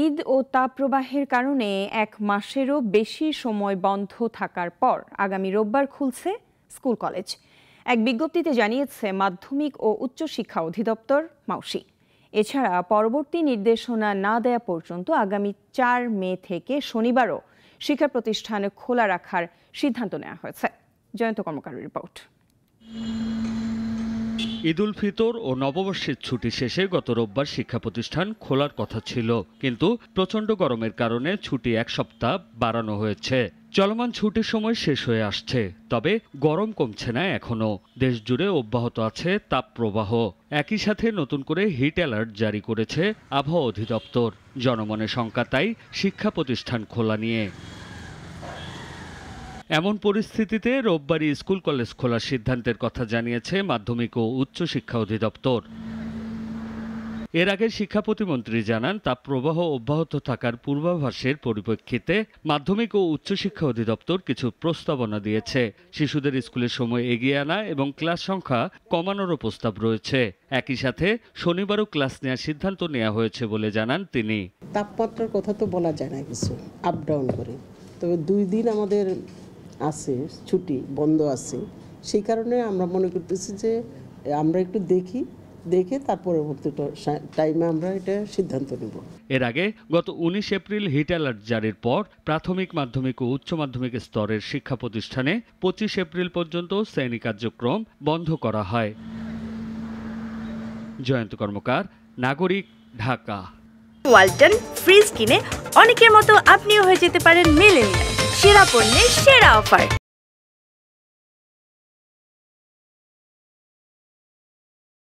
ঈদ ও তাপপ্রবাহের কারণে এক মাসেরও বেশি সময় বন্ধ থাকার পর আগামী রোববার খুলছে স্কুল কলেজ। এক বিজ্ঞপ্তিতে জানিয়েছে মাধ্যমিক ও উচ্চশিক্ষা অধিদপ্তর মাউসি। এছাড়া পরবর্তী নির্দেশনা না দেয়া পর্যন্ত আগামী ৪ মে থেকে শনিবারও শিক্ষা প্রতিষ্ঠান খোলা রাখার সিদ্ধান্ত নেওয়া হয়েছে। জয়ন্ত কর্মকারের রিপোর্ট। ঈদ উল ফিতর ও নববর্ষের ছুটি শেষে গত রোববার শিক্ষা প্রতিষ্ঠান খোলার কথা ছিল, কিন্তু প্রচণ্ড গরমের কারণে ছুটি এক সপ্তাহ বাড়ানো হয়েছে। চলমান ছুটির সময় শেষ হয়ে আসছে, তবে গরম কমছে না এখনো। দেশ জুড়ে অব্যাহত আছে তাপপ্রবাহ। একই সাথে নতুন করে হিট অ্যালার্ট জারি করেছে আবহাওয়া অধিদপ্তর। জনমনে শঙ্কা তাই শিক্ষা প্রতিষ্ঠান খোলা নিয়ে। এমন পরিস্থিতিতে রোববারই স্কুল কলেজ খোলার সিদ্ধান্তের কথা জানিয়েছে মাধ্যমিক ও উচ্চশিক্ষা অধিদপ্তর। এর আগে শিক্ষা প্রতিমন্ত্রী জানান, তাপপ্রবাহ অব্যাহত থাকার পূর্বাভাসের পরিপ্রেক্ষিতে মাধ্যমিক ও উচ্চশিক্ষা অধিদপ্তর কিছু প্রস্তাবনা দিয়েছে। শিশুদের স্কুলের সময় এগিয়ে আনা এবং ক্লাস সংখ্যা কমানোরও প্রস্তাব রয়েছে। একই সাথে শনিবারও ক্লাস নেওয়ার সিদ্ধান্ত নেওয়া হয়েছে বলে জানান তিনি। তাপমাত্রার কথা তো বলা যায় না, কিছু আপ ডাউন করে, তবে 2 দিন আমাদের আছে ছুটি বন্ধ আছে। সেই কারণে আমরা মনে করতেছি যে আমরা একটু দেখে তার পরবর্তী টাইমে আমরা এটা সিদ্ধান্ত নেব। এর আগে গত 19 এপ্রিল হিট অ্যালার্ট জারির পর প্রাথমিক, মাধ্যমিক ও উচ্চ মাধ্যমিক স্তরের শিক্ষা প্রতিষ্ঠানে 25 এপ্রিল পর্যন্ত শ্রেণী কার্যক্রম বন্ধ করা হয়। জয়ন্ত কর্মকার, নাগরিক, ঢাকা। ওয়ালটন ফ্রিজ কিনে অনেকের মতো আপনিও হয়ে যেতে পারেন মিলেনিয়াল। সেরা পণ্যের সেরা অফার।